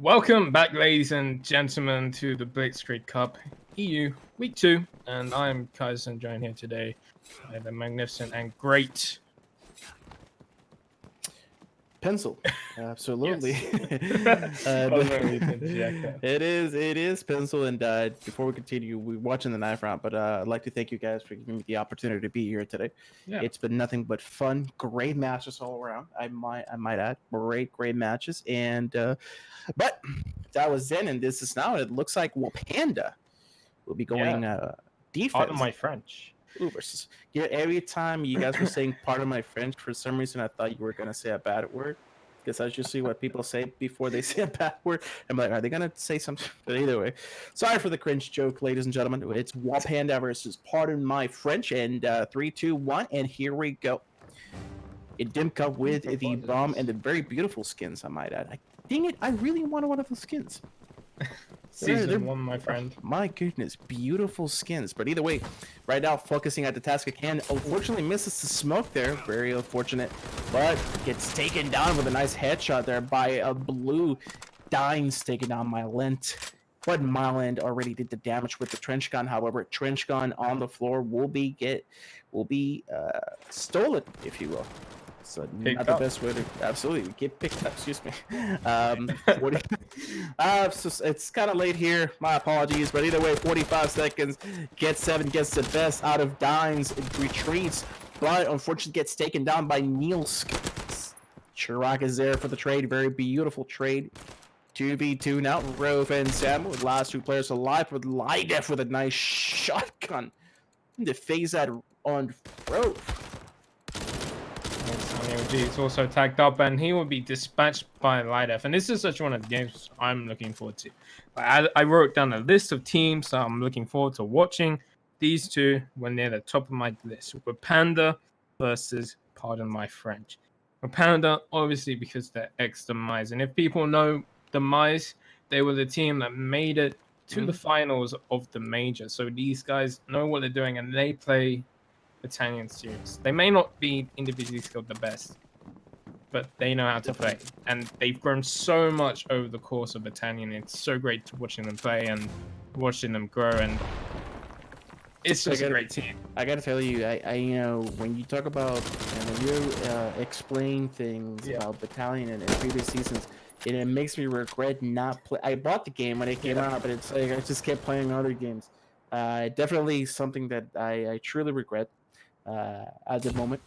Welcome back, ladies and gentlemen, to the Blitzkrieg Cup EU Week 2, and I'm Kaizen, joined here today by the magnificent and great Pencil. Absolutely. It it is Pencil. And before we continue, we're watching the knife round, but I'd like to thank you guys for giving me the opportunity to be here today. Yeah. It's been nothing but fun, great matches all around. I might add, great matches. And but that was then, and this is now. It looks like wAPANDA will be going defense. Pardon my French. Ooh, versus every time you guys were saying "pardon my French," for some reason I thought you were gonna say a bad word, because that's usually what people say before they say a bad word. I'm like, are they gonna say something? But either way, sorry for the cringe joke, ladies and gentlemen. It's wAPANDA versus Pardon My French, and 3, 2, 1, and here we go. In Dimka with the bomb and the very beautiful skins, I might add. Dang it, I really wanted one of those skins. Season 1, my friend. My goodness, beautiful skins. But either way, right now focusing at the task at hand. Unfortunately misses the smoke there. Very unfortunate. But gets taken down with a nice headshot there by a blue. Dines taking down Mylent. But Mylent already did the damage with the trench gun. However, trench gun on the floor will be stolen, if you will. So not the best way to absolutely get picked up. Excuse me. 40, so it's kind of late here. My apologies, but either way, 45 seconds. Gets 7, gets the best out of Dines. Retreats, but unfortunately gets taken down by Niels. Chirac is there for the trade. Very beautiful trade. 2v2 now. Rove and Sam with last 2 players alive. With Lidef with a nice shotgun to phase that on Rove. He's also tagged up, and he will be dispatched by Lidef. And this is such one of the games I'm looking forward to. I wrote down a list of teams that I'm looking forward to watching. These two were near the top of my list. wAPANDA versus Pardon My French. wAPANDA, obviously, because they're ex-Demise. And if people know Demise, they were the team that made it to the finals of the major. So these guys know what they're doing, and they play Italian series. They may not be individually skilled the best, but they know how to play, and they've grown so much over the course of Italian. It's so great watching them play and watching them grow, and it's just a great team. I gotta tell you, I you know, when you talk about and when you explain things about Battalion and previous seasons, it makes me regret not play. I bought the game when it came out, but it's like I just kept playing other games. Definitely something that I truly regret. At the moment,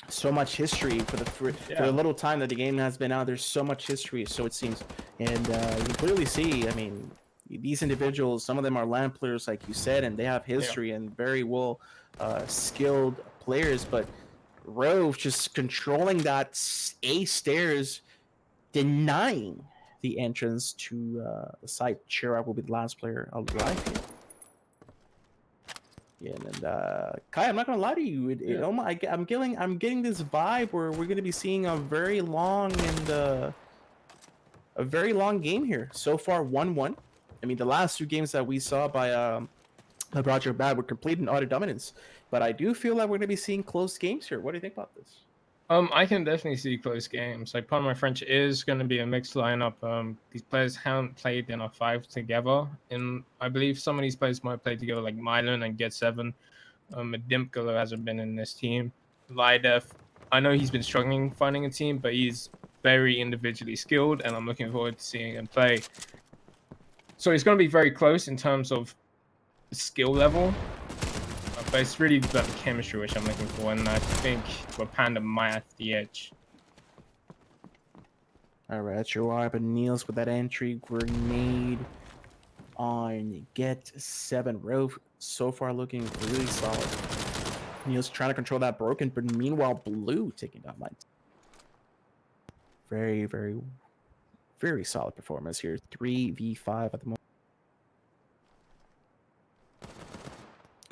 so much history for the little time that the game has been out. There's so much history, so it seems, and you clearly see. I mean, these individuals, some of them are LAN players, like you said, and they have history and very well skilled players. But Rove just controlling that A stairs, denying the entrance to the site. Chirac will be the last player alive here. Yeah, and Kai, I'm not gonna lie to you. I'm getting this vibe where we're gonna be seeing a very long game here. So far, 1-1. I mean, the last 2 games that we saw by Roger Bad were complete and utter dominance. But I do feel like we're gonna be seeing close games here. What do you think about this? I can definitely see close games. Like, Pardon My French is going to be a mixed lineup. These players haven't played in a 5 together, and I believe some of these players might play together, like Mylan and Get 7. Dimkalo hasn't been in this team. Lidef, I know he's been struggling finding a team, but he's very individually skilled, and I'm looking forward to seeing him play. So it's going to be very close in terms of skill level. But it's really about the chemistry which I'm looking for, and I think wAPANDA might have the edge. Alright, that's your wire, but Niels with that entry grenade on Get 7. Rove so far looking really solid. Niels trying to control that broken, but meanwhile Blue taking down Light. Very, very, very solid performance here. 3v5 at the moment.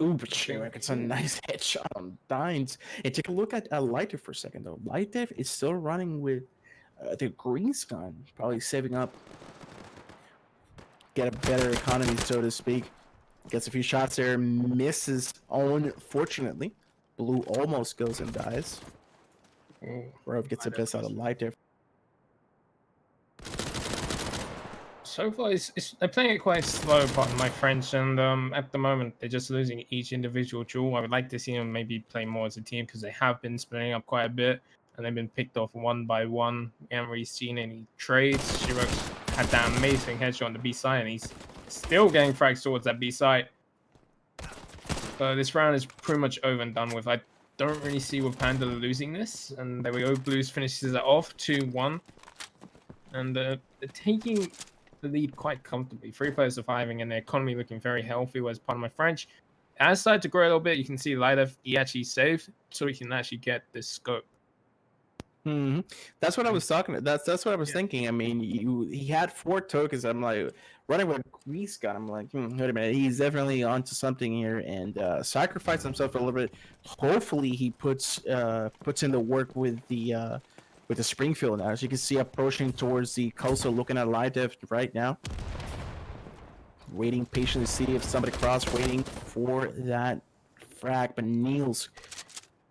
Ooh, but Chirac, it's a nice headshot on Dines. And take a look at Lighter for a second, though. Lighter is still running with the green gun, probably saving up, get a better economy, so to speak. Gets a few shots there, misses, unfortunately. Blue almost goes and dies. Rove gets the best out of Lighter. So far, they're playing it quite slow, pardon my French, and at the moment they're just losing each individual duel. I would like to see them maybe play more as a team because they have been splitting up quite a bit, and they've been picked off one by one. We haven't really seen any trades. Shiro's had that amazing headshot on the B side, and he's still getting frags towards that B side. So this round is pretty much over and done with. I don't really see wAPANDA losing this, and there we go. Blues finishes it off 2-1, and they're taking the lead quite comfortably. 3 players surviving and the economy looking very healthy, whereas pardon my French has started to grow a little bit. You can see Lighter, he actually saved so he can actually get this scope. Mm-hmm. That's what I was talking about. That's what I was thinking. I mean, he had 4 tokens. I'm like running with a grease gun. I'm like, wait a minute, he's definitely onto something here, and sacrificed himself a little bit. Hopefully, he puts in the work with the Springfield now. As you can see, approaching towards the coastal, looking at live div right now. Waiting patiently to see if somebody cross, waiting for that frag, but Niels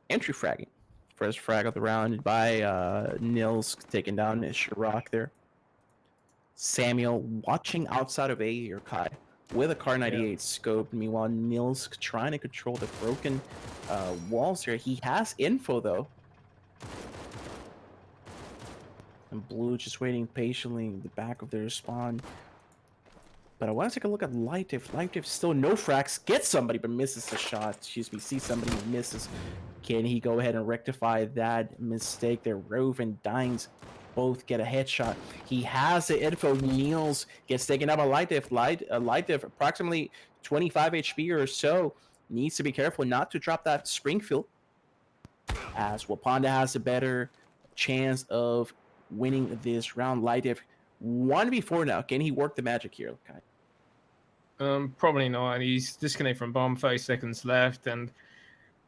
entry fragging. First frag of the round by Nils, taking down Shirak there. Samuel watching outside of A here, Kai, with a Car 98 scope. Meanwhile, Nils trying to control the broken walls here. He has info, though. And Blue just waiting patiently in the back of their spawn. But I want to take a look at Light Div. Light Div still no frags. Gets somebody, but misses the shot. Excuse me. See somebody who misses. Can he go ahead and rectify that mistake there? Rove and Dines both get a headshot. He has the info. Niels gets taken out by Light Div. Light Div, approximately 25 HP or so. Needs to be careful not to drop that Springfield, as wAPANDA has a better chance of winning this round. Light Div 1v4 now. Can he work the magic here, Kai? Probably not. He's disconnected from bomb. 30 seconds left, and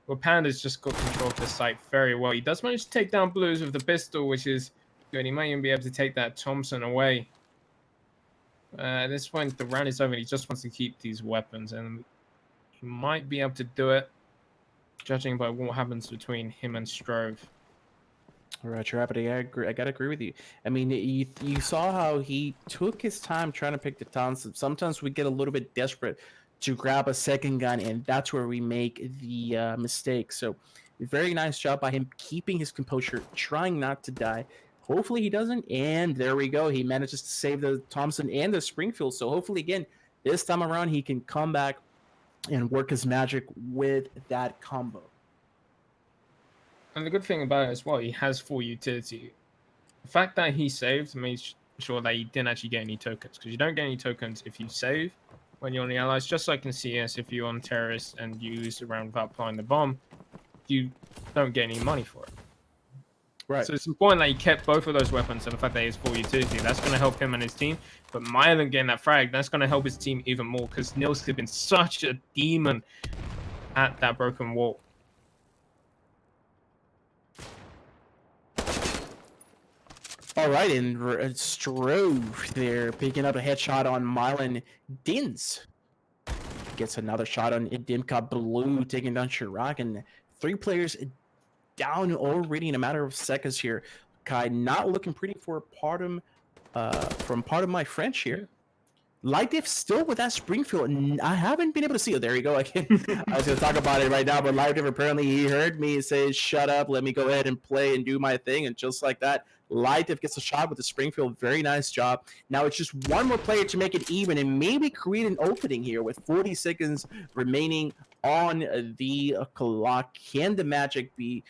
wAPANDA's just got control of the site very well. He does manage to take down Blues with the pistol, which is good. He might even be able to take that Thompson away. At this point, the round is over. He just wants to keep these weapons, and he might be able to do it, judging by what happens between him and Strove. All right, Rapid, I gotta agree with you. I mean, you saw how he took his time trying to pick the Thompson. Sometimes we get a little bit desperate to grab a second gun, and that's where we make the mistake. So, very nice job by him keeping his composure, trying not to die. Hopefully he doesn't, and there we go. He manages to save the Thompson and the Springfield. So hopefully, again, this time around, he can come back and work his magic with that combo. And the good thing about it as well, he has full utility. The fact that he saved makes sure that he didn't actually get any tokens, because you don't get any tokens if you save when you're on the allies. Just like in CS, if you're on terrorists and you lose the round without applying the bomb, you don't get any money for it. Right. So it's important that he kept both of those weapons, and the fact that he has full utility. That's going to help him and his team. But Mylan getting that frag, that's going to help his team even more, because Nils has been such a demon at that broken wall. All right, and Strove there picking up a headshot on Mylan. Dins gets another shot on Dimka. Blue taking down Shirak, and 3 players down already in a matter of seconds here. Kai not looking pretty for from PardonMyFrench here. Light Div still with that Springfield, and I haven't been able to see it. There you go. I was going to talk about it right now, but Light Div apparently he heard me say, "Shut up, let me go ahead and play and do my thing," and just like that, Light Div gets a shot with the Springfield. Very nice job. Now it's just one more player to make it even and maybe create an opening here with 40 seconds remaining on the clock. Can the magic be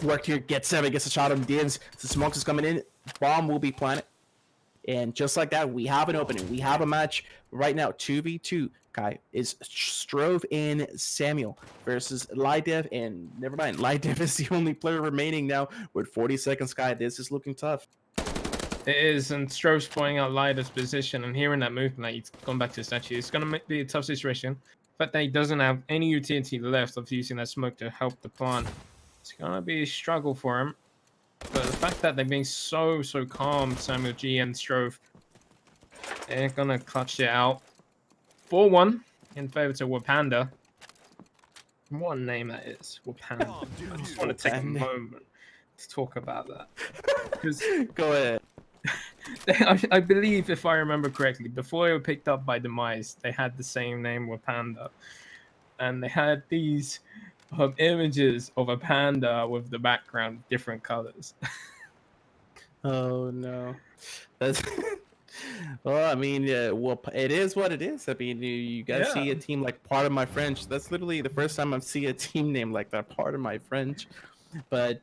worked here? Gets a shot on Dins. The smokes is coming in. Bomb will be planted. And just like that, we have an opening. We have a match right now. 2v2. Kai is Strove and Samuel versus Light Div. And never mind, Light Div is the only player remaining now with 40 seconds. Kai, this is looking tough. It is, and Strove's pointing out Light Div's position, and hearing that movement, that he's gone back to the statue. It's going to be a tough situation. The fact that he doesn't have any utility left of using that smoke to help the plant, it's going to be a struggle for him. But the fact that they're being so calm, Samuel G and Strove, they're going to clutch it out. 4-1 in favor to wAPANDA. What a name that is, wAPANDA. I just want to take a moment to talk about that. Go ahead. I believe, if I remember correctly, before they were picked up by Demise, they had the same name with Panda, and they had these images of a panda with the background different colors. Oh no, that's well. I mean, well, it is what it is. I mean, you guys Yeah. see a team like Pardon My French. That's literally the first time I've seen a team name like that. Pardon My French, but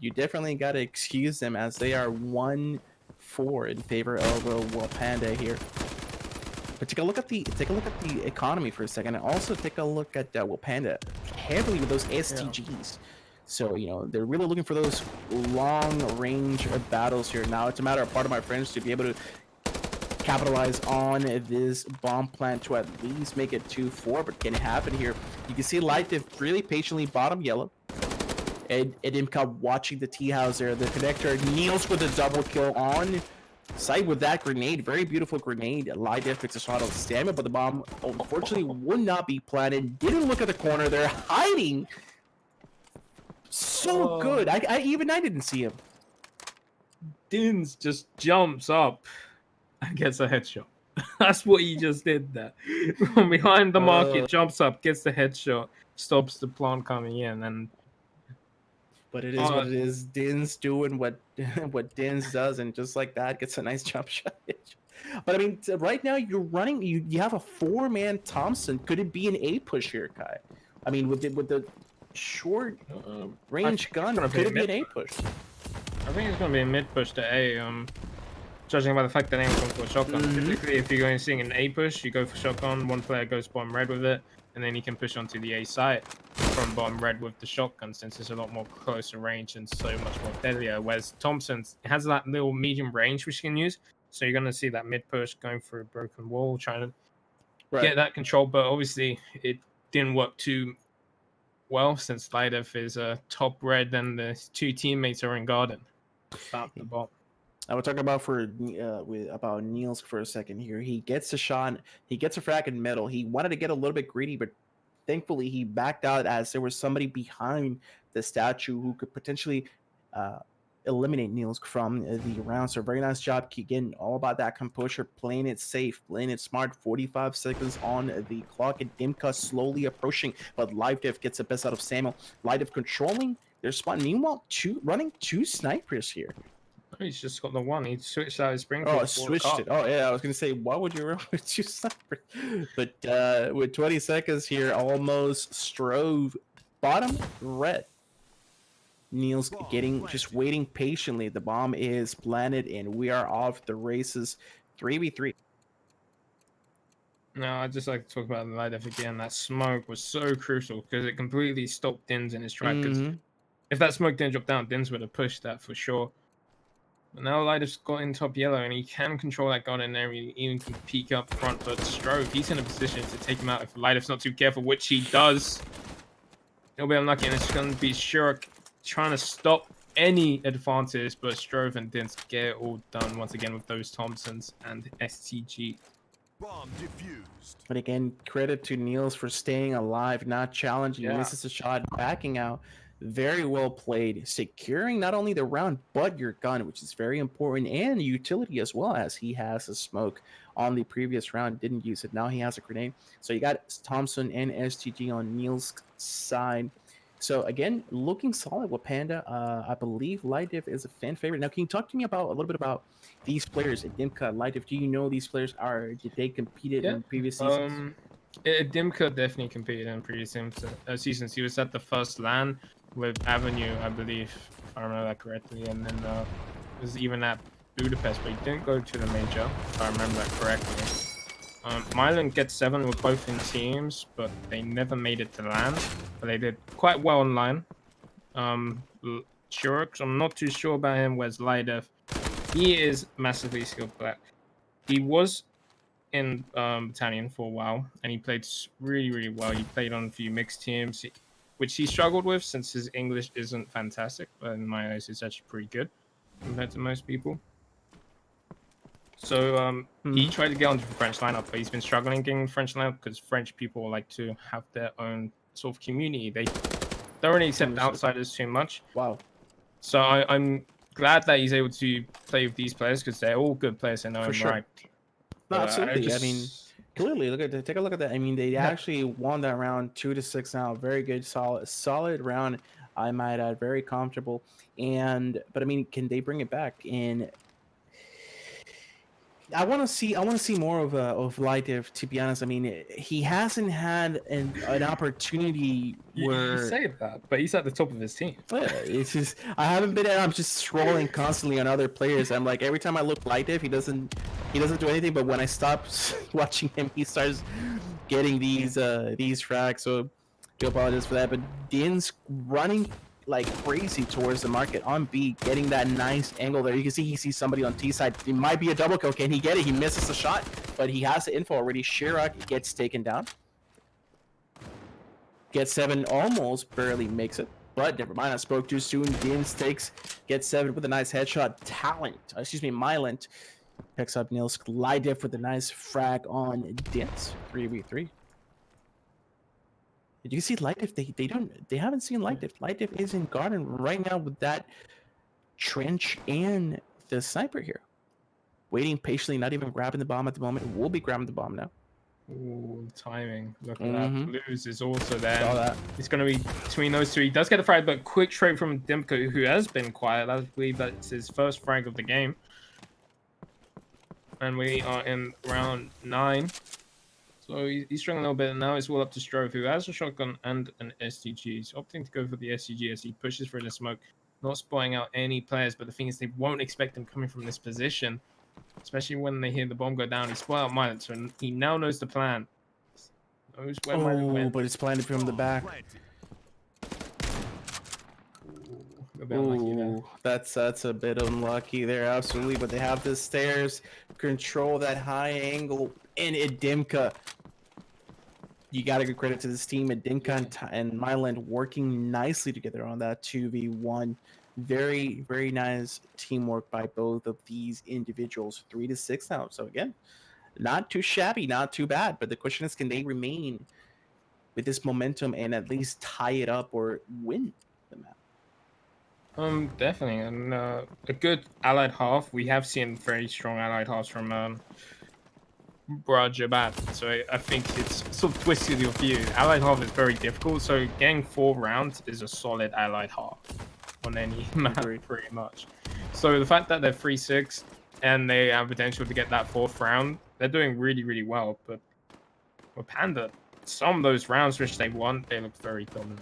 you definitely got to excuse them as they are 1-4 in favor of wAPANDA here. But take a look at the economy for a second, and also take a look at wAPANDA heavily with those STGs. So they're really looking for those long range battles here. Now it's a matter of Part of my friends to be able to capitalize on this bomb plant to at least make it 2-4. But can it happen here? You can see Light Diff really patiently bottom yellow. And Imka watching the T house there. The connector kneels with a double kill on site with that grenade. Very beautiful grenade. Light Diff picks a shot on stamina, but the bomb unfortunately would not be planted. Didn't look at the corner. They're hiding. So good. I didn't see him. Dins just jumps up and gets a headshot. That's what he just did there. From behind the market, jumps up, gets the headshot, stops the plant coming in, and but it is what it is. Din's doing what Din's does, and just like that, gets a nice jump shot. But I mean, right now you're running. You have a 4-man Thompson. Could it be an A push here, Kai? I mean, with the short range gun, could it be an A push? I think it's going to be a mid push to A. Judging by the fact that anyone's going for a shotgun. Typically, if you're going to see an A push, you go for shotgun. One player goes bottom red with it, and then you can push onto the A side from bottom red with the shotgun, since it's a lot more closer range and so much more deadlier. Whereas Thompson has that little medium range which you can use. So you're going to see that mid push going through a broken wall, trying to get that control. But obviously, it didn't work too well, since Lidef is top red and the 2 teammates are in garden. About the bomb. I will talk about about Niels for a second here. He gets a shot. He gets a frag in middle. He wanted to get a little bit greedy, but thankfully he backed out as there was somebody behind the statue who could potentially eliminate Niels from the round. So very nice job. Again, all about that composure, playing it safe, playing it smart. 45 seconds on the clock, and Dimka slowly approaching, but LiveDev gets the best out of Samuel. LiveDev controlling their spot. Meanwhile, running 2 snipers here. He's just got the one. He switched out his spring. Oh, switched it. Oh, yeah. I was going to say, why would you run with 2 snipers? But with 20 seconds here, almost Strove bottom red. Niels just waiting patiently. The bomb is planted, and we are off the races. 3v3. No, I'd just like to talk about the Lidef again. That smoke was so crucial because it completely stopped Dins in his track. Because if that smoke didn't drop down, Dins would have pushed that for sure. But now Lidef's got in top yellow, and he can control that garden area. He even can peek up front. But Strove, he's in a position to take him out if Lidef's not too careful, which he does. He'll be unlucky, and it's going to be Shirk trying to stop any advantage, but Strove and Dins get it all done once again with those Thompsons and STG. Bomb defused. But again, credit to Niels for staying alive, not challenging. He misses a shot, backing out. Very well played, securing not only the round but your gun, which is very important, and utility as well, as he has a smoke on the previous round, didn't use it. Now he has a grenade. So you got Thompson and STG on Niels' side. So again, looking solid with Panda. I believe Lightdiff is a fan favorite. Now, can you talk to me a little bit about these players at Dimka, Lightdiff? Do you know these players did they competed in previous seasons? Dimka definitely competed in previous seasons. He was at the first LAN with Avenue, I believe, if I remember that correctly, and then was even at Budapest, but he didn't go to the major, if I remember that correctly. Mylan gets 7 with both in teams, but they never made it to LAN. But they did quite well online. Shurk, I'm not too sure about him. Whereas Lidef, he is massively skilled player. He was in Battalion for a while, and he played really, really well. He played on a few mixed teams, which he struggled with since his English isn't fantastic. But in my eyes, it's actually pretty good compared to most people. So he tried to get onto the French lineup, but he's been struggling getting the French lineup because French people like to have their own sort of community. They don't really accept outsiders too much. Wow. So I'm glad that he's able to play with these players because they're all good players in their For own sure. right. No, But absolutely. I mean, clearly, take a look at that. I mean, they Yeah. actually won that round 2-6 now. Very good, solid round. I might add, very comfortable. But I mean, can they bring it back? And I want to see more of Lydev. To be honest, I mean, he hasn't had an opportunity You where. say that, but he's at the top of his team. Yeah, it's just I haven't been. I'm just scrolling constantly on other players. I'm like, every time I look Lydev, he doesn't do anything. But when I stop watching him, he starts getting these frags. So do apologize for that. But Din's running like crazy towards the market on B, getting that nice angle there. You can see he sees somebody on T side. It might be a double kill. Can he get it? He misses the shot, but he has the info already. Shirak gets taken down. Get 7, almost barely makes it, but never mind. I spoke too soon. Dins gets 7 with a nice headshot. Mylent picks up Nils. Lydev with a nice frag on Dins. 3v3. Did you see Lydev? They haven't seen Lydev. Lydev is in garden right now with that trench and the sniper here, waiting patiently, not even grabbing the bomb at the moment. We'll be grabbing the bomb now. Ooh, timing. Look at that. Blues is also there. Saw that. It's going to be between those two. He does get a frag, but quick trade from Dimko, who has been quiet. I believe that's his first frag of the game. And we are in round 9. So he's struggling a little bit, and now it's all up to Strove, who has a shotgun and an STG. He's opting to go for the STG as he pushes through the smoke, not spotting out any players. But the thing is, they won't expect him coming from this position, especially when they hear the bomb go down. He spot out Mylent, so he now knows the plan. Knows where Mylent went. But it's planted from the back. Ooh, that's a bit unlucky there, absolutely. But they have the stairs, control that high angle, and Edimka. You got to give credit to this team. Edimka and Myland working nicely together on that 2v1. Very, very nice teamwork by both of these individuals. 3-6 now. So again, not too shabby, not too bad. But the question is, can they remain with this momentum and at least tie it up or win the map? Definitely, and a good allied half. We have seen very strong allied halves from Rajabat, so I think it's sort of twisted your view. Allied half is very difficult, so getting 4 rounds is a solid allied half on any map, pretty much. So the fact that they're 3-6 and they have potential to get that 4th round, they're doing really, really well. But wAPANDA, some of those rounds which they won, they look very dominant.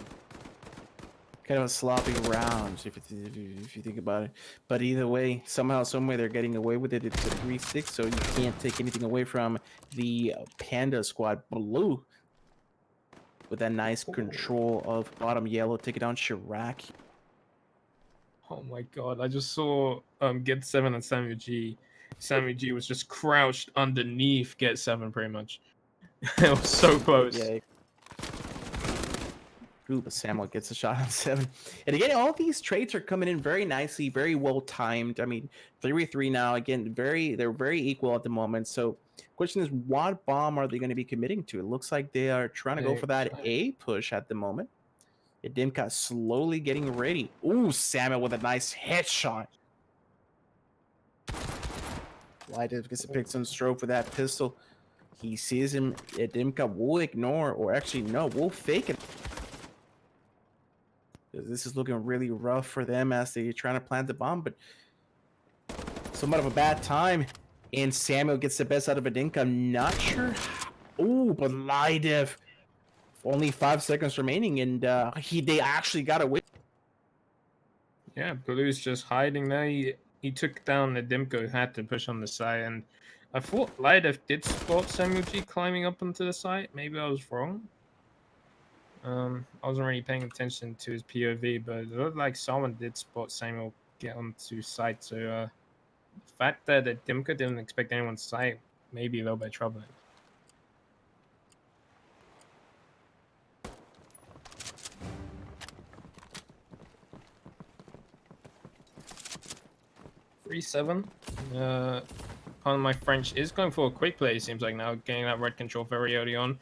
Kind of a sloppy rounds if you think about it, but either way, somehow, someway, they're getting away with it. It's a 3-6, so you can't take anything away from the Panda squad. Blue with that nice control of bottom yellow, take it down Shirak. Oh my god, I just saw Get 7 and Samuel G. Samuel G was just crouched underneath Get 7 pretty much. It was so close. Yeah. Ooh, but Samuel gets a shot on 7. And again, all these trades are coming in very nicely, very well timed. I mean, 3v3 now. Again, they're very equal at the moment. So, question is, what bomb are they going to be committing to? It looks like they are trying to go for that A push at the moment. Edimka slowly getting ready. Ooh, Samuel with a nice headshot. Lydev gets to pick some stroke with that pistol. He sees him. Edimka will ignore, or actually no, will fake it. This is looking really rough for them as they're trying to plant the bomb, but somewhat of a bad time. And Samuel gets the best out of Edimka. I'm not sure. Oh, but Lydev, only 5 seconds remaining, and they actually got away. Yeah, Blue's just hiding there. He took down the Dimko, had to push on the side, and I thought Lydev did spot Samuel G climbing up onto the site. Maybe I was wrong. I wasn't really paying attention to his POV, but it looked like someone did spot Samuel get onto site. So the fact that the Dimka didn't expect anyone's sight may be a little bit troubling. (3-7). PardonMyFrench is going for a quick play. It seems like now getting that red control very early on.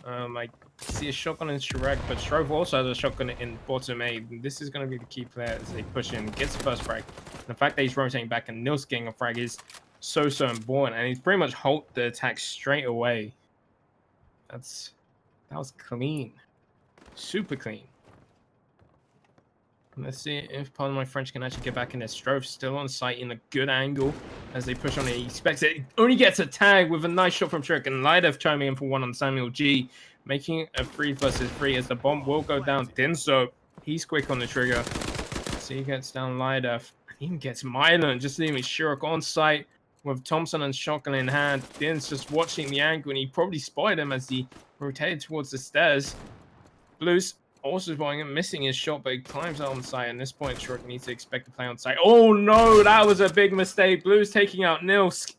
I see a shotgun in Shrek, but Shrove also has a shotgun in bottom A. This is going to be the key player as they push in, gets the first frag. And the fact that he's rotating back and Nils getting a frag is so important, and he's pretty much halt the attack straight away. That was clean, super clean. Let's see if PardonMyFrench can actually get back in there. Strove still on site in a good angle as they push on it. He expects it. He only gets a tag with a nice shot from Shrek. And Lidev chiming in for one on Samuel G, making it a 3 versus 3 as the bomb will go down. Dinso, he's quick on the trigger. So he gets down Lidev. And even gets Mylan, just leaving Shirok on site with Thompson and shotgun in hand. Din's just watching the angle, and he probably spotted him as he rotated towards the stairs. Blues also spotting him, missing his shot, but he climbs out on site. At this point, Shirok needs to expect to play on site. Oh no, that was a big mistake. Blues taking out Nilsk.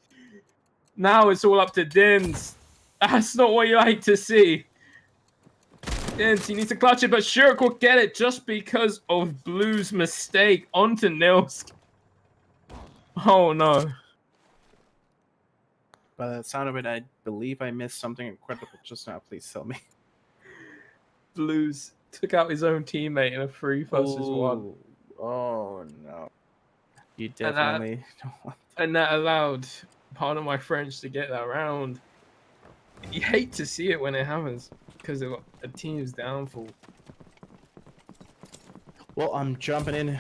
Now it's all up to Dins. That's not what you like to see. Dins, he needs to clutch it, but Shirok will get it just because of Blues' mistake onto Nilsk. Oh no. By the sound of it, I believe I missed something incredible just now. Please tell me. Blues took out his own teammate in a 3 versus 1. Oh no. You definitely don't want that. And that allowed PardonMyFrench to get that round. You hate to see it when it happens because of a team's downfall. Well, I'm jumping in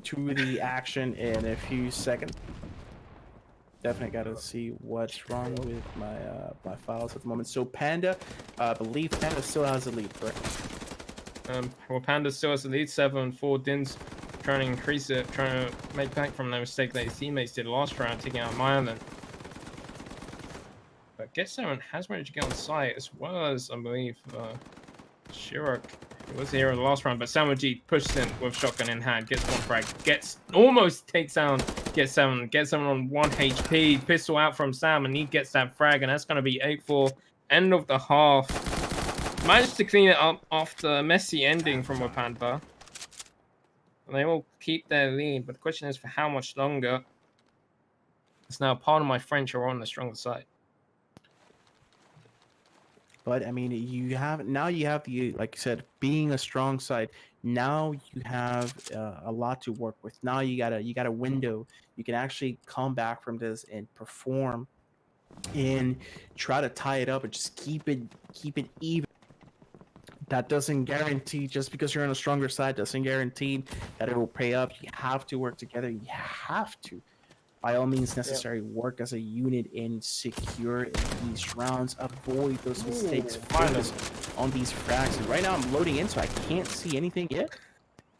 to the action in a few seconds. Definitely got to see what's wrong with my my files at the moment. So Panda, I believe Panda still has the lead, correct? Well, Panda still has the lead 7-4. Din's trying to increase it, trying to make back from the mistake that his teammates did last round, taking out Mylan. But Get7 has managed to get on site, as well as, I believe, Shirok. He was here in the last round, but Samuel G pushes in with shotgun in hand, gets one frag, almost takes down Get7 on 1 HP. Pistol out from Sam, and he gets that frag, and that's going to be 8-4. End of the half. Managed to clean it up after a messy ending from wAPANDA. And they will keep their lead, but the question is for how much longer. It's now PardonMyFrench are on the stronger side. But I mean, you have the, like you said, being a strong side. Now you have a lot to work with. Now you got a window. You can actually come back from this and perform, and try to tie it up and just keep it even. That doesn't guarantee, just because you're on a stronger side, doesn't guarantee that it will pay up. You have to work together. You have to, by all means necessary, work as a unit and secure these rounds. Avoid those mistakes. Focus on these frags. And right now I'm loading in, so I can't see anything yet.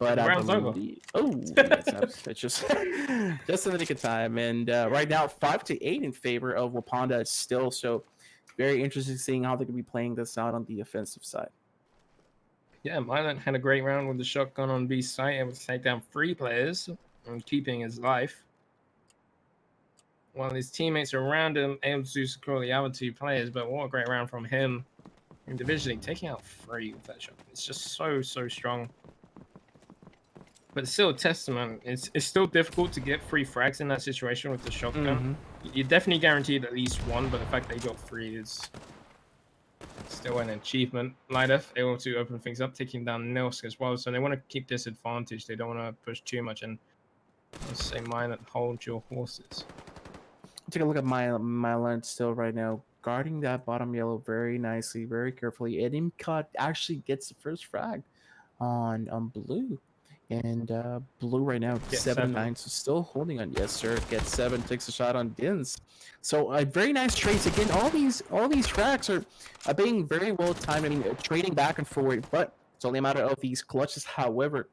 But I believe, it's just in the nick of time. And right now 5-8 in favor of wAPANDA still. So very interesting seeing how they could be playing this out on the offensive side. Yeah, Mylan had a great round with the shotgun on B site, able to take down 3 players and keeping his life. While his teammates around him able to secure the other 2 players, but what a great round from him individually, taking out 3 with that shotgun. It's just so strong. But it's still a testament. It's still difficult to get 3 frags in that situation with the shotgun. You're definitely guaranteed at least 1, but the fact that you got 3 is still an achievement. Lidev able to open things up, taking down Nilsk as well. So they want to keep this advantage. They don't want to push too much. And let's say Mylan, hold your horses. Take a look at Mylan still right now, guarding that bottom yellow very nicely, very carefully. And Imcut actually gets the first frag on Blue. And Blue right now, 7-9, so still holding on. Yes, sir. Gets 7, takes a shot on Dins. So very nice trades. Again, all these frags are being very well timed. I mean, trading back and forward, but it's only a matter of these clutches. However,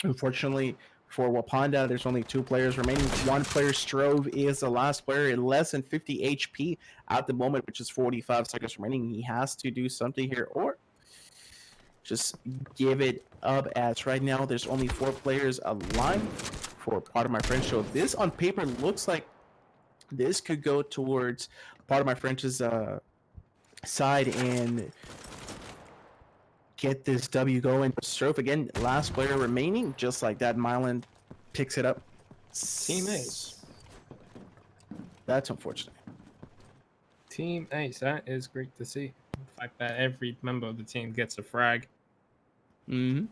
unfortunately for wAPANDA, there's only 2 players remaining. 1 player, Strove, is the last player in less than 50 HP at the moment, which is 45 seconds remaining. He has to do something here, or just give it up, as right now there's only 4 players alive for PardonMyFrench. So this on paper looks like this could go towards PardonMyFrench's side and get this W going. Strove again, last player remaining, just like that. Mylan picks it up. Teammates. That's unfortunate. Team Ace, that is great to see. fact that every member of the team gets a frag. Mm-hmm.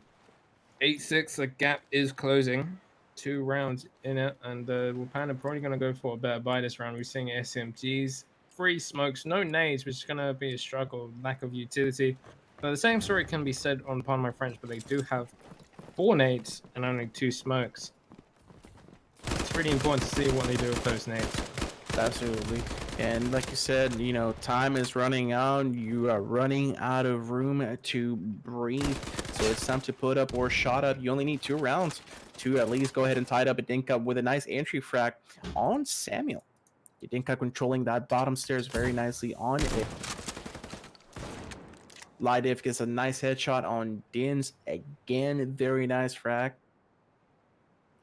8-6, the gap is closing. 2 rounds in it, and wAPANDA probably going to go for a better buy this round. We're seeing SMGs, 3 smokes, no nades, which is going to be a struggle, lack of utility. But the same story can be said on PardonMyFrench, but they do have 4 nades and only 2 smokes. It's really important to see what they do with those nades. Absolutely. And like you said, you know, time is running out. You are running out of room to breathe. So it's time to put up or shot up. You only need 2 rounds to at least go ahead and tie it up and dink up with a nice entry frag on Samuel. Dink controlling that bottom stairs very nicely on it. Lidiv gets a nice headshot on Dins. Again, very nice frag.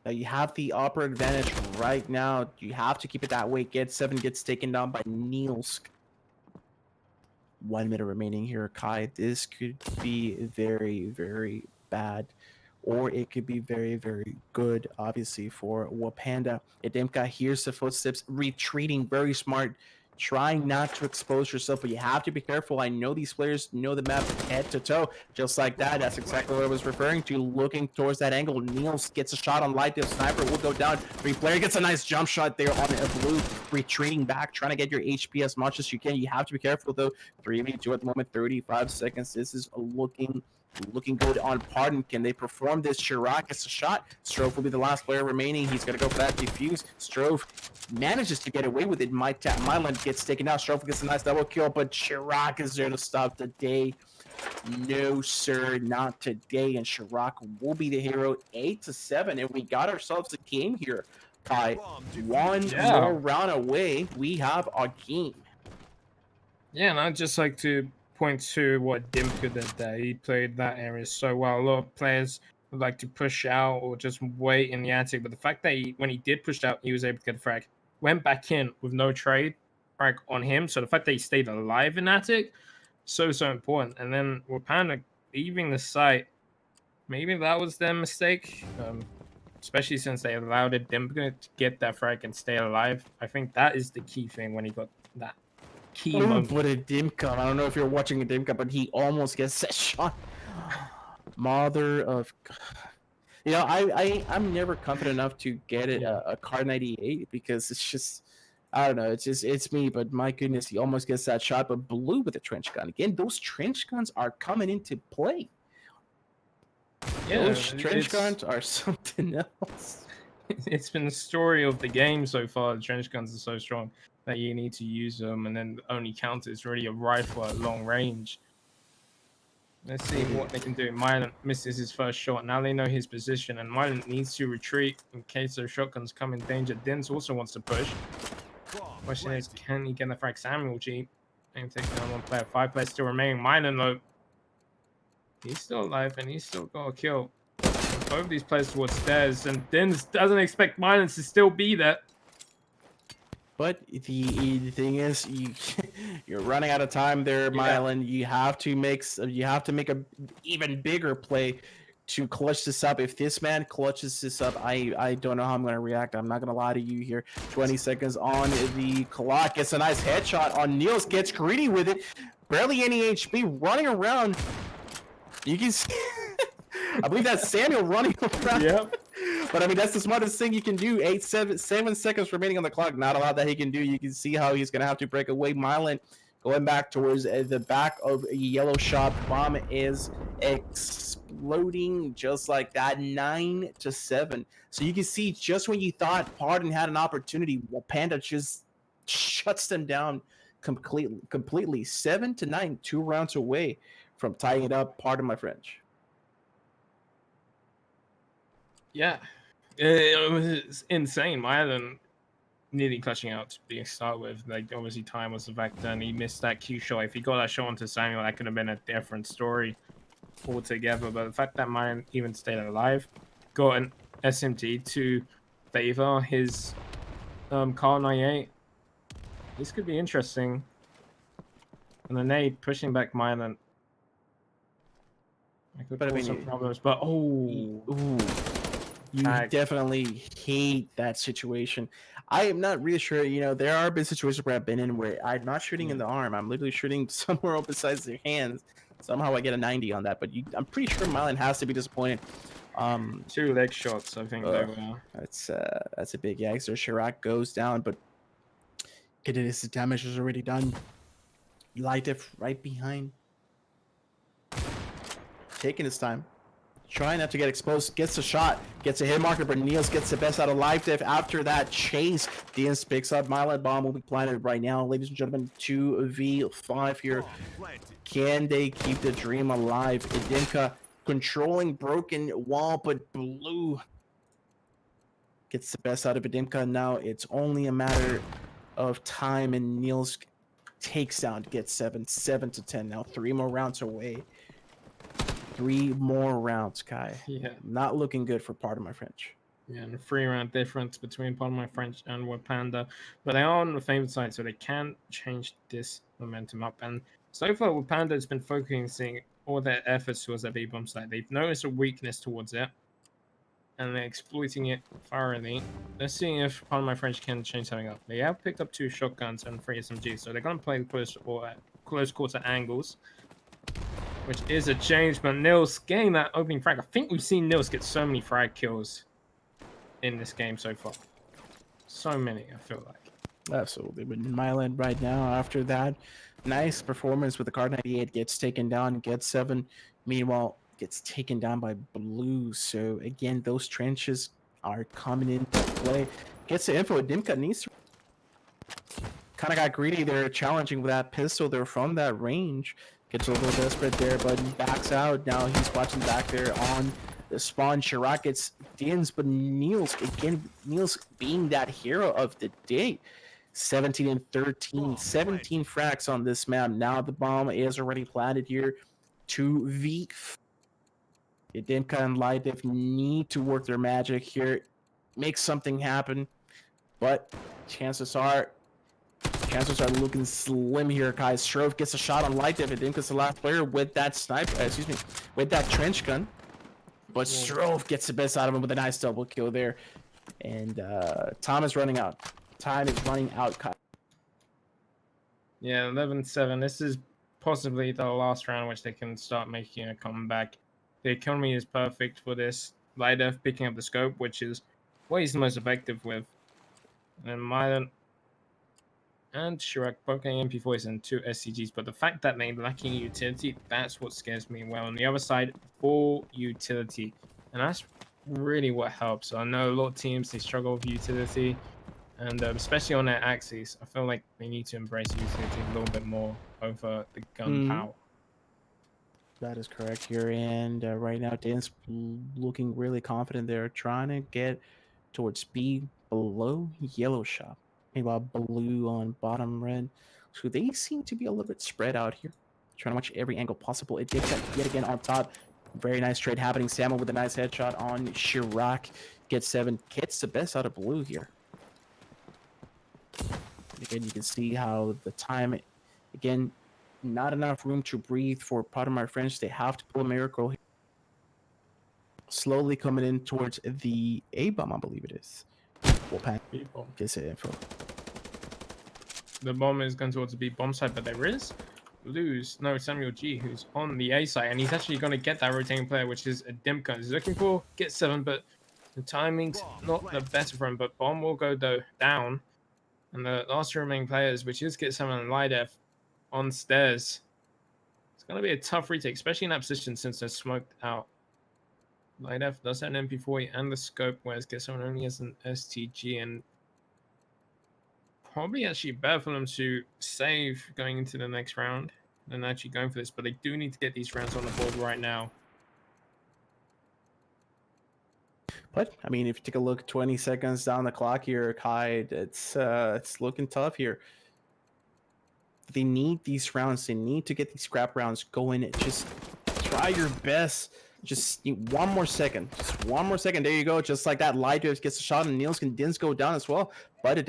You have the upper advantage right now. You have to keep it that way. Get 7 gets taken down by Niels. 1 minute remaining here, Kai. This could be very, very bad. Or it could be very, very good, obviously, for wAPANDA. Edemka hears the footsteps, retreating, very smart, trying not to expose yourself, but you have to be careful. I know these players know the map head to toe, just like that. That's exactly what I was referring to, looking towards that angle. Niels gets a shot on Light. The sniper will go down. Player gets a nice jump shot there on a blue, retreating back, trying to get your HP as much as you can. You have to be careful, though. 3v2 at the moment, 35 seconds. This is looking good on Pardon. Can they perform this? Chirac gets a shot. Strove will be the last player remaining. He's going to go for that defuse. Strove manages to get away with it. Myland gets taken out. Strove gets a nice double kill, but Chirac is there to stop the day. No, sir, not today. And Chirac will be the hero. 8-7, and we got ourselves a game here. Kai, one more round away. We have a game. Yeah, and I'd just like to point to what Dimka did there. He played that area so well. A lot of players would like to push out or just wait in the attic, but the fact that when he did push out, he was able to get a frag. Went back in with no trade frag on him, so the fact that he stayed alive in attic, so important. And then wAPANDA leaving the site, maybe that was their mistake, especially since they allowed Dimka to get that frag and stay alive. I think that is the key thing when he got that. But a Dimka. I don't know if you're watching a Dimka, but he almost gets that shot. Mother of God. You know, I'm never confident enough to get it a Car 98 because it's just, I don't know, it's me, but my goodness, he almost gets that shot. But blue with the trench gun. Again, those trench guns are coming into play. Yeah, those trench guns are something else. It's been the story of the game so far. The trench guns are so strong that you need to use them, and then the only counter is really a rifle at long range. Let's see what they can do. Mylan misses his first shot. Now they know his position, and Mylan needs to retreat in case those shotguns come in danger. Dins also wants to push. Question is, can he get the frag? Samuel G. And taking down 1 player. 5 players still remaining. Mylan, though, he's still alive, and he's still got a kill. Both of these players towards stairs, and Dins doesn't expect Mylan to still be there. But the thing is, you're running out of time there, Mylan. You have to make a even bigger play to clutch this up. If this man clutches this up, I don't know how I'm going to react. I'm not going to lie to you here. 20 seconds on the clock. Gets a nice headshot on Niels. Gets greedy with it. Barely any HP. Running around. You can see. I believe that's Samuel running around. Yep. But I mean, that's the smartest thing you can do. 7 seconds remaining on the clock. Not a lot that he can do. You can see how he's going to have to break away. Mylan going back towards the back of a yellow shop. Bomb is exploding just like that. 9-7. So you can see just when you thought Pardon had an opportunity, wAPANDA just shuts them down completely. 7-9, 2 rounds away from tying it up. Pardon my French. Yeah, it was insane. Mylan nearly clutching out to start with. Like, obviously, time was the factor, and he missed that Q shot. If he got that shot onto Samuel, that could have been a different story altogether. But the fact that Mylan even stayed alive, got an SMG to favor his Car 98. This could be interesting. And the nade pushing back Mylan. I could cause some problems, but you definitely hate that situation. I am not really sure. You know, there are been situations where I've been in where I'm not shooting in the arm. I'm literally shooting somewhere else besides their hands. Somehow I get a 90 on that, but I'm pretty sure Milan has to be disappointed. 2 leg shots, I think they were. That's a big yag. So Chirac goes down, but Kadidis' damage is already done. Lightef right behind. Taking his time. Trying not to get exposed. Gets a shot. Gets a hit marker, but Niels gets the best out of Lightef. After that chase, Diaz picks up. Milan bomb will be planted right now. Ladies and gentlemen, 2v5 here. Can they keep the dream alive? Idinka controlling broken wall, but Blue gets the best out of Idinka. Now it's only a matter of time, and Niels takes down to get 7-10 now. 3 more rounds away. 3 more rounds, Kai. Yeah. Not looking good for PardonMyFrench. Yeah, and a 3-round difference between PardonMyFrench and wAPANDA. But they are on the favored side, so they can change this momentum up. And so far, wAPANDA has been focusing all their efforts towards that B-bomb site. They've noticed a weakness towards it, and they're exploiting it thoroughly. Let's see if PardonMyFrench can change something up. They have picked up 2 shotguns and 3 SMGs, so they're going to play close quarter angles, which is a change. But Nils getting that opening frag. I think we've seen Nils get so many frag kills in this game so far. So many, I feel like. Absolutely. But Milan right now, after that nice performance with the Card 98, gets taken down, gets 7. Meanwhile, gets taken down by Blue. So again, those trenches are coming into play. Gets the info. Dimka needs to kind of got greedy there, challenging with that pistol there from that range. Gets a little desperate there, but he backs out. Now he's watching back there on the spawn. Chirac gets Dins, but Niels, again, Niels being that hero of the day. 17-13, 17 frags on this map. Now the bomb is already planted here. 2v. Idinka and Lightef need to work their magic here, make something happen, but chances are looking slim here. Kai Strove gets a shot on Lightef. Idinka's the last player with that sniper, with that trench gun, but Strove gets the best out of him with a nice double kill there. And time is running out. Time is running out, Kai. Yeah, 11-7. This is possibly the last round which they can start making a comeback. The economy is perfect for this. Lightef picking up the scope, which is what he's the most effective with. And Milan and Chirac both getting MP40s and 2 SCGs, but the fact that they're lacking utility, that's what scares me. Well, on the other side, full utility. And that's really what helps. So I know a lot of teams, they struggle with utility. And especially on their axes, I feel like they need to embrace utility a little bit more over the gun power. That is correct here. And right now, Dan's looking really confident. They're trying to get towards B below yellow shop. Meanwhile, Blue on bottom red. So they seem to be a little bit spread out here. Trying to watch every angle possible. It did yet again on top. Very nice trade happening. Samuel with a nice headshot on Chirac. Gets 7. Gets the best out of Blue here. Again, you can see how the time, again, not enough room to breathe for PardonMyFrench. They have to pull a miracle here. Slowly coming in towards the A-bomb, I believe it is. wAPANDA gets the info. The bomb is going towards the B bomb side, but there is Samuel G, who's on the A side, and he's actually going to get that rotating player, which is a Dimka. He's looking for get 7, but the timing's not the best for him. But bomb will go down. And the last 2 remaining players, which is Get 7 and Lightef, on stairs. It's going to be a tough retake, especially in that position since they're smoked out. Lightef does have an MP40 and the scope, whereas Get 7 only has an STG. And probably actually better for them to save going into the next round than actually going for this. But they do need to get these rounds on the board right now. But I mean, if you take a look, 20 seconds down the clock here, Kai, it's looking tough here. They need these rounds. They need to get these scrap rounds going. Just try your best. Just need 1 more second. Just 1 more second. There you go. Just like that, Lightef gets a shot, and Niels can Dins go down as well. But the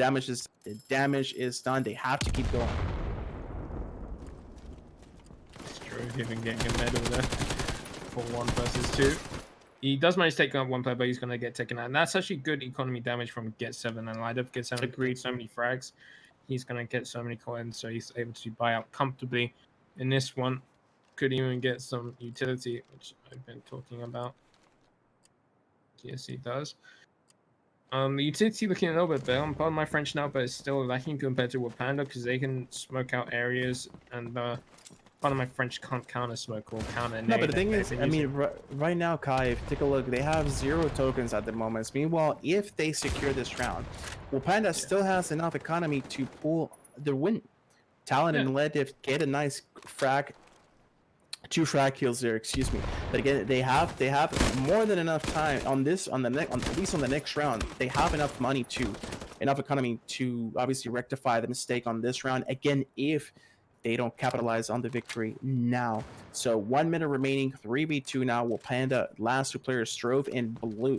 damage is done. They have to keep going. It's true. Even getting a medal there for 1 versus 2. He does manage to take out one player, but he's going to get taken out. And that's actually good economy damage from Get 7 and Light Up. Get 7 Agreed. so many frags. He's going to get so many coins, so he's able to buy out comfortably. In this one, could even get some utility, which I've been talking about. Yes, he does. The utility looking a little bit better. I'm pardon my French now, but it's still lacking compared to wAPANDA because they can smoke out areas, and pardon my French can't counter smoke or counter. No, but the thing is, I mean, right now, Kai, if you take a look, they have 0 tokens at the moment. Meanwhile, if they secure this round, wAPANDA still has enough economy to pull the win. Talon and Lediv get a nice frag. 2 frag kills there, excuse me. But again, they have more than enough time at least on the next round. They have enough economy to obviously rectify the mistake on this round. Again, if they don't capitalize on the victory now. So 1 minute remaining, 3v2 now. wAPANDA, last 2 players, Strove and Blue.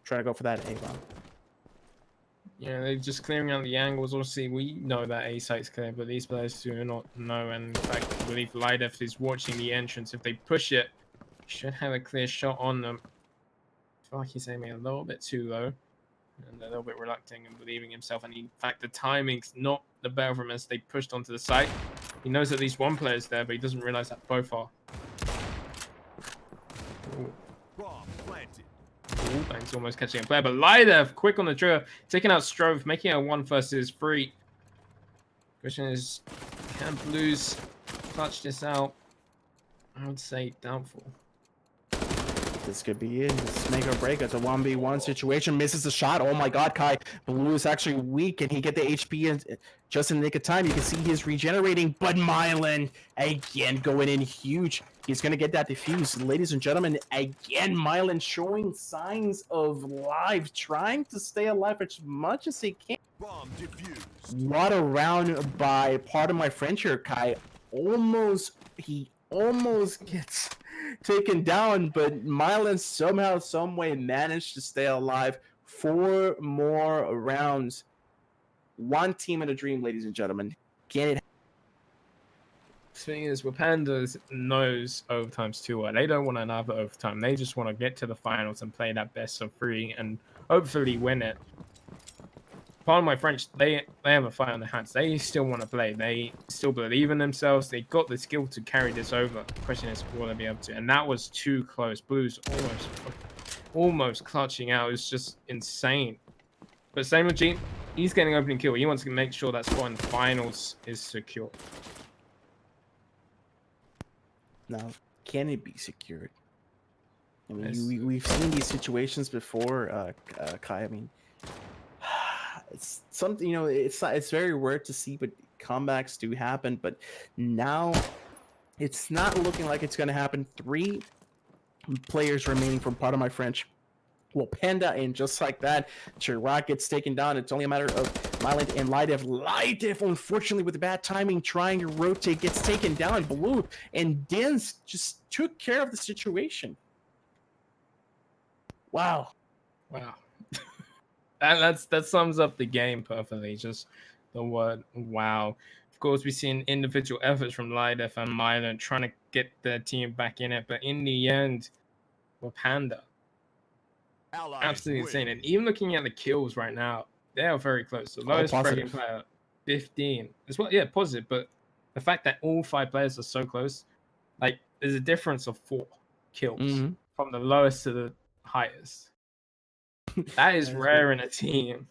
Try to go for that A round. Yeah, they're just clearing out the angles. Obviously, we know that A site's clear, but these players do not know. And in fact, I believe Lidef is watching the entrance. If they push it, should have a clear shot on them. I feel like he's aiming a little bit too low and a little bit reluctant and believing himself. And in fact, the timing's not the better for him as they pushed onto the site. He knows at least one player's there, but he doesn't realize that both are. Bomb planted. Ooh, he's almost catching a player, but Lidev quick on the trigger, taking out Strove, making it a 1 versus 3. Question is, can Blues clutch this out? I would say doubtful. This could be it. This make or break. It's a 1v1 situation. Misses the shot. Oh my god, Kai. Blue is actually weak, and he get the HP in just in the nick of time. You can see he's regenerating, but Mylan again going in huge. He's going to get that defuse. Ladies and gentlemen, again, Mylan showing signs of life, trying to stay alive as much as he can. Bomb defused. What a round by Pardon My French here, Kai. He almost gets taken down, but Mylan somehow, some way managed to stay alive. 4 more rounds. 1 team in a dream, ladies and gentlemen. Get it? The thing is, wAPANDA knows overtime's too well. They don't want another overtime. They just want to get to the finals and play that best of 3 and hopefully win it. Pardon my French, they have a fight on their hands. They still want to play. They still believe in themselves. They got the skill to carry this over. The question is, will they be able to? And that was too close. Blues almost clutching out. It was just insane. But same with G. He's getting opening kill. He wants to make sure that spot in the finals is secure. Now, can it be secured? I mean, we've seen these situations before, Kai. I mean, it's something, you know, it's very rare to see, but comebacks do happen. But now it's not looking like it's going to happen. 3 players remaining from Pardon My French. wAPANDA, and just like that, Chirac gets taken down. It's only a matter of Mylan and Lidev. Lidev, unfortunately, with bad timing, trying to rotate, gets taken down. Blue and Dins just took care of the situation. Wow. That sums up the game perfectly. Just the word wow. Of course, we've seen individual efforts from Lidev and Mylan trying to get their team back in it, but in the end, wAPANDA. Absolutely insane. And even looking at the kills right now, they are very close. The lowest rating player, 15. As well, yeah, positive. But the fact that all 5 players are so close, like there's a difference of 4 kills from the lowest to the highest. That is rare in a team.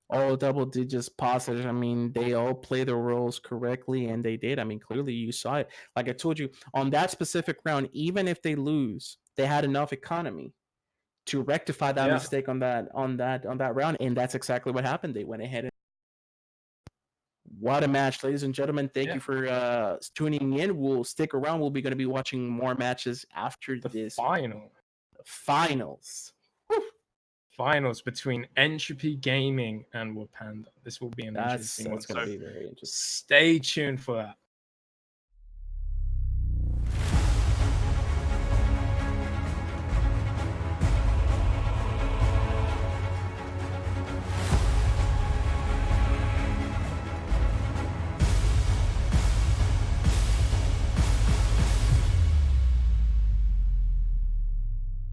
All double digits positive. I mean, they all play their roles correctly, and they did. I mean, clearly you saw it. Like I told you, on that specific round, even if they lose, they had enough economy to rectify that mistake on that round, and that's exactly what happened. They went ahead and what a match, ladies and gentlemen. Thank you for tuning in. We'll stick around. We'll be going to be watching more matches after this finals. Finals between Entropy Gaming and wAPANDA. This will be an interesting one. That's going to be very interesting. Stay tuned for that.